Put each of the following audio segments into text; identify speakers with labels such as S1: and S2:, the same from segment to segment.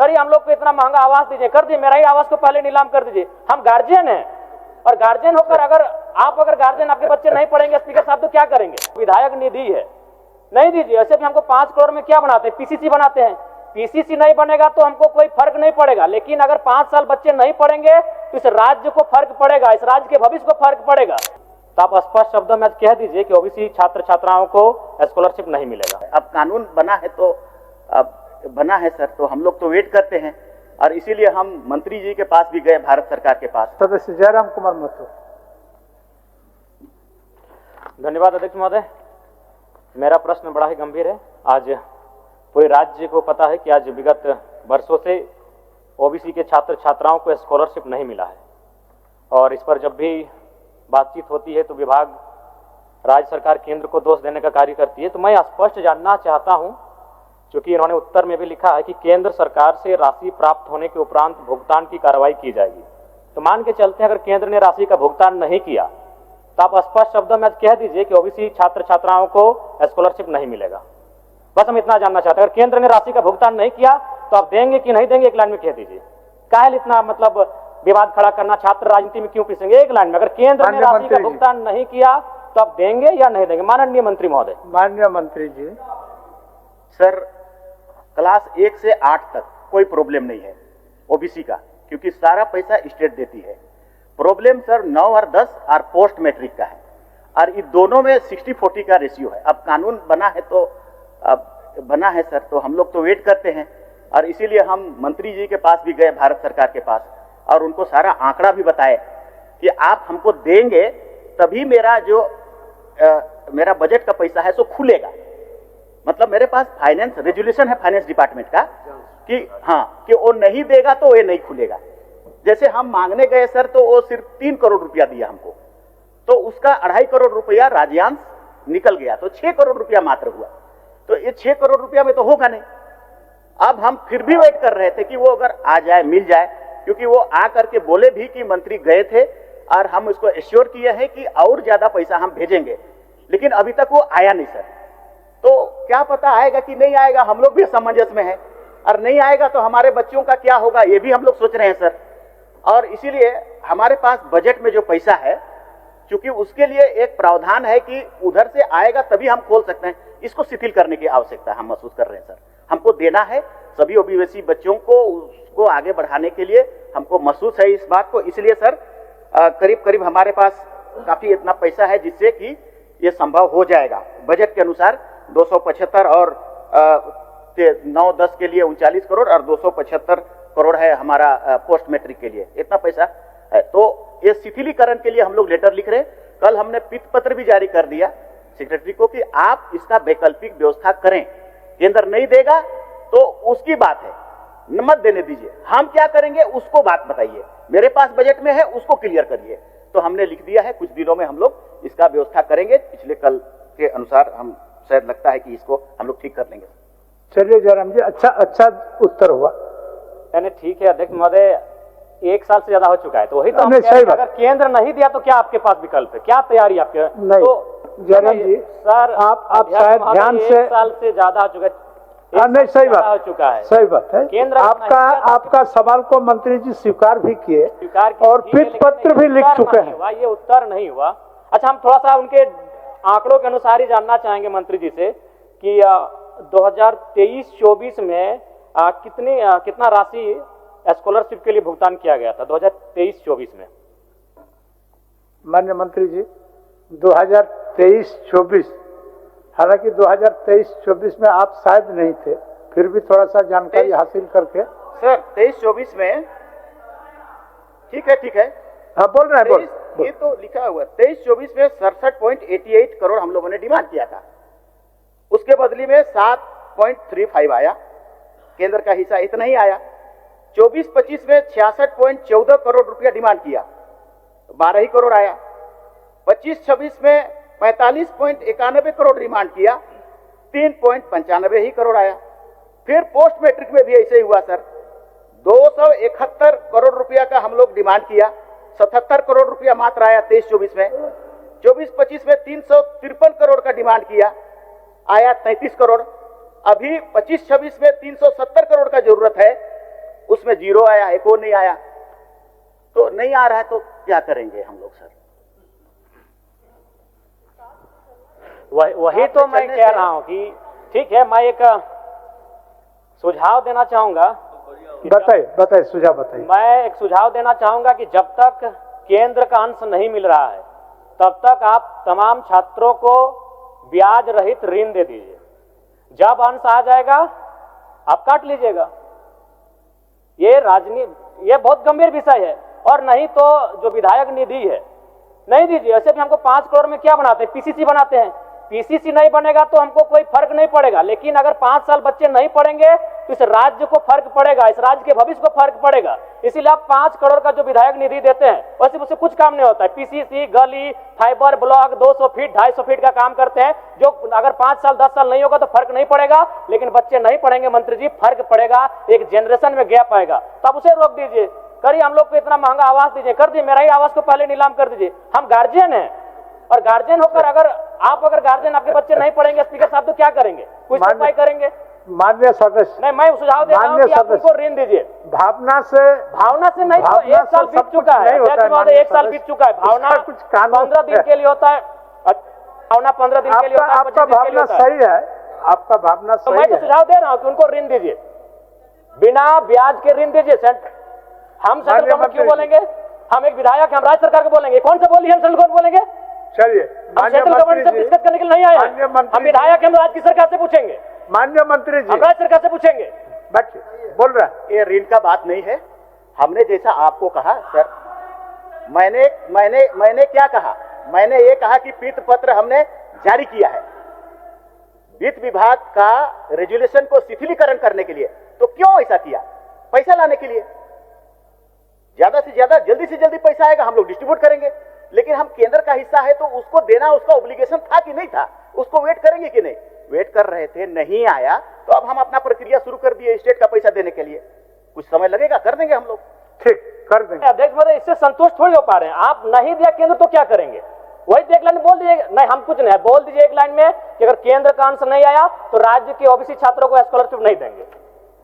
S1: Sir ये हम लोग को इतना महंगा आवास दीजिए, कर दिए, मेरा ही आवास को पहले नीलाम कर दीजिए। हम गार्जियन हैं, और गार्जियन होकर अगर गार्जियन आपके बच्चे नहीं पढ़ेंगे स्पीकर साहब तो क्या करेंगे? विधायक निधि है, नहीं दीजिए। ऐसे भी हमको 5 करोड़ में क्या बनाते हैं, पीसीसी बनाते हैं। पीसीसी नहीं बनेगा तो हमको कोई फर्क नहीं पड़ेगा, लेकिन अगर 5 साल बच्चे नहीं पढ़ेंगे तो इस राज्य को फर्क पड़ेगा, इस राज्य के भविष्य को फर्क पड़ेगा। तो आप स्पष्ट शब्दों में कह दीजिए कि ओबीसी छात्र छात्राओं को स्कॉलरशिप नहीं मिलेगा।
S2: अब कानून बना है तो बना है सर, तो हम लोग तो वेट करते हैं, और इसीलिए हम मंत्री जी के पास भी गए, भारत सरकार के पास।
S3: सदस्य जयराम कुमार महतो।
S1: धन्यवाद अध्यक्ष महोदय। मेरा प्रश्न बड़ा ही गंभीर है। आज पूरे राज्य को पता है कि आज विगत वर्षों से ओबीसी के छात्र छात्राओं को स्कॉलरशिप नहीं मिला है, और इस पर जब भी बातचीत होती है तो विभाग राज्य सरकार केंद्र को दोष देने का कार्य करती है। तो मैं स्पष्ट जानना चाहता हूं, क्योंकि इन्होंने उत्तर में भी लिखा है कि केंद्र सरकार से राशि प्राप्त होने के उपरांत भुगतान की कार्रवाई की जाएगी। तो मान के चलते हैं अगर केंद्र ने राशि का भुगतान नहीं किया तो आप स्पष्ट शब्दों में कह दीजिए कि ओबीसी छात्र छात्राओं को स्कॉलरशिप नहीं मिलेगा। बस हम इतना जानना चाहते हैं, अगर केंद्र ने राशि का भुगतान नहीं किया तो आप देंगे कि नहीं देंगे, एक लाइन में कह दीजिए। काहे इतना मतलब विवाद खड़ा करना, छात्र राजनीति में क्यों पिसेंगे? एक लाइन में, अगर केंद्र ने राशि का भुगतान नहीं किया तो आप देंगे या नहीं देंगे? माननीय मंत्री महोदय।
S3: माननीय मंत्री जी।
S2: सर, क्लास 1 से 8 तक कोई प्रॉब्लम नहीं है ओबीसी का, क्योंकि सारा पैसा स्टेट देती है। प्रॉब्लम सर 9 और 10 और पोस्ट मैट्रिक का है, और इन दोनों में 60-40 का रेशियो है। अब कानून बना है तो बना है सर, तो हम लोग तो वेट करते हैं, और इसीलिए हम मंत्री जी के पास भी गए, भारत सरकार के पास, और उनको सारा आंकड़ा भी बताए कि आप हमको देंगे तभी मेरा जो मेरा बजट का पैसा है सो खुलेगा। मतलब मेरे पास फाइनेंस रेजुलेशन है फाइनेंस डिपार्टमेंट का कि हाँ, कि वो नहीं देगा तो ये नहीं खुलेगा। जैसे हम मांगने गए सर तो वो सिर्फ 3 करोड़ रुपया दिया हमको, तो उसका 2.5 करोड़ रुपया राज्यांश निकल गया, तो 6 करोड़ रुपया मात्र हुआ। तो ये 6 करोड़ रुपया में तो होगा नहीं। अब हम फिर भी वेट कर रहे थे कि वो अगर आ जाए, मिल जाए, क्योंकि वो आ करके बोले भी कि मंत्री गए थे और हम उसको एश्योर किए हैं कि और ज्यादा पैसा हम भेजेंगे, लेकिन अभी तक वो आया नहीं सर। तो क्या पता आएगा कि नहीं आएगा, हम लोग भी असमंजस में हैं, और नहीं आएगा तो हमारे बच्चों का क्या होगा ये भी हम लोग सोच रहे हैं सर। और इसीलिए हमारे पास बजट में जो पैसा है, क्योंकि उसके लिए एक प्रावधान है कि उधर से आएगा तभी हम खोल सकते हैं, इसको शिथिल करने की आवश्यकता हम महसूस कर रहे हैं सर। हमको देना है सभी ओबीसी बच्चों को, उसको आगे बढ़ाने के लिए हमको महसूस है इस बात को। इसलिए सर करीब करीब हमारे पास काफी इतना पैसा है जिससे कि ये संभव हो जाएगा। बजट के अनुसार 275 और 9-10 के लिए 39 करोड़ और 275 करोड़ है हमारा पोस्ट मैट्रिक के लिए, इतना पैसा है। तो ये शिथिलीकरण के लिए हम लोग लेटर लिख रहे हैं। कल हमने पित्त पत्र भी जारी कर दिया सेक्रेटरी को कि आप इसका वैकल्पिक व्यवस्था करें। केंद्र नहीं देगा तो उसकी बात है, मत देने दीजिए, हम क्या करेंगे उसको बात बताइए, मेरे पास बजट में है उसको क्लियर करिए। तो हमने लिख दिया है, कुछ दिनों में हम लोग इसका व्यवस्था करेंगे। पिछले कल के अनुसार हम शायद लगता है कि इसको हम लोग ठीक कर लेंगे।
S3: चलिए जयराम जी, अच्छा उत्तर हुआ।
S1: यानी ठीक है अध्यक्ष महोदय, 1 साल से ज्यादा हो चुका है, तो वही तो हम
S3: सही बात।
S1: अगर केंद्र नहीं दिया तो क्या आपके पास विकल्प है, क्या तैयारी आपके?
S3: नहीं
S1: तो
S3: जयराम जी
S1: सर
S3: आप शायद ध्यान से,
S1: 1 साल से ज्यादा हो चुका है।
S3: नहीं सही बात
S1: हो चुका है,
S3: सही बात है।
S1: केंद्र
S3: आपका सवाल को मंत्री जी स्वीकार भी किए और पित्त पत्र भी लिख चुके हैं।
S1: ये उत्तर नहीं हुआ। अच्छा, हम थोड़ा सा उनके आंकड़ों के अनुसार ही जानना चाहेंगे मंत्री जी से कि 2023-24 में कितना राशि स्कॉलरशिप के लिए भुगतान किया गया था 2023-24 में?
S3: माननीय मंत्री जी 2023-24, हालांकि 2023-24 में आप शायद नहीं थे, फिर भी थोड़ा सा जानकारी हासिल करके।
S2: सर 23-24 में ठीक है
S3: हाँ बोल रहे हैं,
S2: ये तो लिखा हुआ 23-24 में 67.88 करोड़ हम लोगों ने डिमांड किया था, उसके बदले में 7.35 आया, केंद्र का हिस्सा इतना ही आया। 24-25 में 66.14 करोड़ रुपया डिमांड किया, 12 ही करोड़ आया। 25-26 में 45.91 करोड़ डिमांड किया, 3.95 ही करोड़ आया। फिर पोस्ट मैट्रिक में भी ऐसे ही हुआ सर, 271 करोड़ रुपया का हम लोग डिमांड किया, 77 करोड़ रुपया मात्र आया 23-24 में। 24-25 में 353 करोड़ का डिमांड किया, आया 33 करोड़। अभी 25-26 में 370 करोड़ का जरूरत है, उसमें 0 आया, एक और नहीं आया, तो नहीं आ रहा है तो क्या करेंगे हम लोग सर?
S1: वही तो मैं कह रहा हूं कि ठीक है, मैं एक सुझाव देना चाहूंगा।
S3: बताइए सुझाव बताइए।
S1: मैं एक सुझाव देना चाहूंगा कि जब तक केंद्र का अंश नहीं मिल रहा है तब तक आप तमाम छात्रों को ब्याज रहित ऋण दे दीजिए। जब अंश आ जाएगा आप काट लीजिएगा। ये बहुत गंभीर विषय है। और नहीं तो जो विधायक निधि है नहीं दीजिए। ऐसे भी हमको 5 करोड़ में क्या बनाते हैं, पीसीसी बनाते हैं। पीसीसी नहीं बनेगा तो हमको कोई फर्क नहीं पड़ेगा, लेकिन अगर 5 साल बच्चे नहीं पढ़ेंगे तो इस राज्य को फर्क पड़ेगा, इस राज्य के भविष्य को फर्क पड़ेगा। इसीलिए आप 5 करोड़ का जो विधायक निधि देते हैं वैसे उससे कुछ काम नहीं होता है। पीसीसी, गली, फाइबर ब्लॉक 200 फीट 250 फीट का काम करते हैं, जो अगर 5 साल 10 साल नहीं होगा तो फर्क नहीं पड़ेगा, लेकिन बच्चे नहीं पढ़ेंगे मंत्री जी, फर्क पड़ेगा, एक जनरेशन में गैप आएगा। तब उसे रोक दीजिए। करिए, हम लोग को इतना महंगा आवास दीजिए, कर दीजिए, मेरा ही आवास को पहले नीलाम कर दीजिए। हम गार्जियन हैं, और गार्जियन होकर अगर गार्जियन आपके बच्चे नहीं पढ़ेंगे स्पीकर साहब तो क्या करेंगे, कुछ उपाय करेंगे?
S3: माननीय सदस्य,
S1: नहीं, मैं सुझाव दे रहा हूं कि आप उनको ऋण दीजिए।
S3: भावना से
S1: नहीं, तो 1 साल बीत चुका है, 1 साल बीत चुका है। भावना कुछ 15 दिन के लिए होता है, भावना 15 दिन के लिए होता है,
S3: आपका भावना सही है, आपका भावना सही है।
S1: मैं तो सुझाव दे रहा हूं कि उनको ऋण दीजिए, बिना ब्याज के ऋण दीजिए। हम सेंट्रल गवर्नमेंट क्यों बोलेंगे? हम एक विधायक, हम राज्य सरकार को बोलेंगे। कौन सा बोली हम सेंट्रल गवर्नमेंट बोलेंगे?
S3: चलिए,
S1: सेंट्रल गवर्नमेंट से डिस्कस करने के लिए नहीं आए हैं। हम विधायक, हम राज्य की सरकार से पूछेंगे।
S3: माननीय मंत्री जी,
S1: हम राज्य सरकार से पूछेंगे।
S3: बैठिए, बोल रहा है।
S2: ये ऋण का बात नहीं है। हमने जैसा आपको कहा सर, मैंने क्या कहा? मैंने ये कहा कि पीत पत्र हमने जारी किया है वित्त विभाग का रेजुलेशन को शिथिलीकरण करने के लिए। तो क्यों ऐसा किया? पैसा लाने के लिए। ज्यादा से ज्यादा, जल्दी से जल्दी पैसा आएगा, हम लोग डिस्ट्रीब्यूट करेंगे। लेकिन हम केंद्र का हिस्सा है तो उसको देना, उसका ऑब्लिगेशन था कि नहीं था? उसको वेट करेंगे कि नहीं? वेट कर रहे थे, नहीं आया तो अब हम अपना प्रक्रिया शुरू कर दिए स्टेट का पैसा देने के लिए। कुछ समय लगेगा, कर देंगे हम लोग।
S3: ठीक, कर देंगे।
S1: अध्यक्ष महोदय, इससे संतुष्ट थोड़ी हो पा रहे हैं। आप नहीं दिया केंद्र तो क्या करेंगे? वही तो एक लाइन बोल दीजिए। नहीं, हम कुछ नहीं, बोल दीजिए एक लाइन में कि अगर केंद्र का अंश नहीं आया तो राज्य के ओबीसी छात्रों को स्कॉलरशिप नहीं देंगे।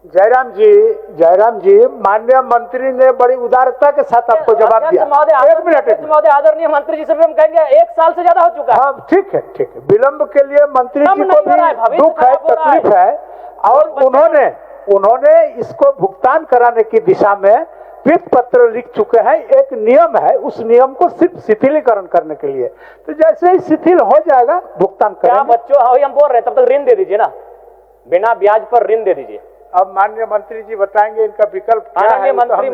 S3: जयराम जी, माननीय मंत्री ने बड़ी उदारता के साथ आपको जवाब दिया। एक मिनट
S1: महोदय, आदरणीय मंत्री जी से भी हम कहेंगे 1 साल से ज्यादा हो चुका है।
S3: हाँ, ठीक है। विलंब के लिए मंत्री जी को भी दुख है, तकलीफ है, और उन्होंने इसको भुगतान कराने की दिशा में पीत पत्र लिख चुके हैं। एक नियम है, उस नियम को सिर्फ शिथिलीकरण करने के लिए। तो जैसे ही शिथिल हो जाएगा भुगतान करेंगे।
S1: बच्चों, हम बोल रहे हैं, तब तक ऋण दे दीजिए ना, बिना ब्याज पर ऋण दे दीजिए।
S3: अब माननीय मंत्री जी बताएंगे इनका विकल्प क्या है।
S1: मंत्री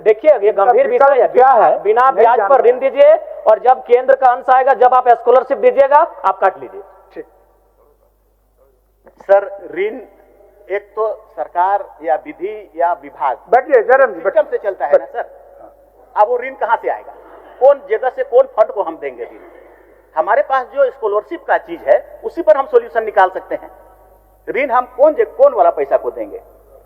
S1: देखिए, ये गंभीर विषय है।
S3: क्या है?
S1: बिना ब्याज पर ऋण दीजिए, और जब केंद्र का अंश आएगा, जब आप स्कॉलरशिप दीजिएगा, आप काट लीजिए।
S3: ठीक
S2: सर, ऋण एक तो सरकार या विधि या विभाग,
S3: बैठिए जरम जी,
S2: सिस्टम से चलता है ना सर। अब वो ऋण कहां से आएगा? कौन जगह से, कौन फंड को हम देंगे ऋण? हमारे पास जो स्कॉलरशिप का चीज है उसी पर हम सॉल्यूशन निकाल सकते हैं। ऋण हम कौन वाला पैसा को देंगे?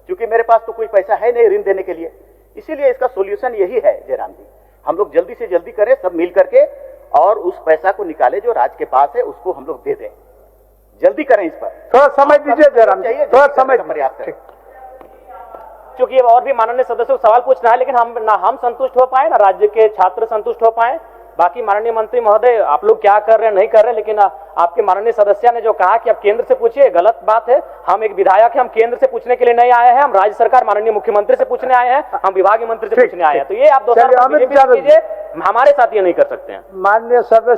S2: क्योंकि मेरे पास तो कोई पैसा है नहीं ऋण देने के लिए। इसीलिए इसका सॉल्यूशन यही है जयराम जी, हम लोग जल्दी से जल्दी करें, सब मिल करके, और उस पैसा को निकाले जो राज्य के पास है उसको हम लोग दे दें। जल्दी करें इस पर।
S3: थोड़ा समय दीजिए जयराम जी, थोड़ा समय
S2: पर्याप्त है।
S1: क्योंकि और भी माननीय सदस्यों को सवाल पूछना है, लेकिन हम संतुष्ट हो पाए, ना राज्य के छात्र संतुष्ट हो पाए। बाकी माननीय मंत्री महोदय, आप लोग क्या कर रहे हैं नहीं कर रहे हैं, लेकिन आपके माननीय सदस्य ने जो कहा कि आप केंद्र से पूछिए, गलत बात है। हम एक विधायक हैं, हम केंद्र से पूछने के लिए नहीं आए हैं, हम राज्य सरकार माननीय मुख्यमंत्री से पूछने आए हैं, हम विभागीय मंत्री से पूछने आए हैं। तो ये आप दोस्तों कीजिए, हमारे साथ ये नहीं कर सकते हैं।
S3: माननीय सदस्य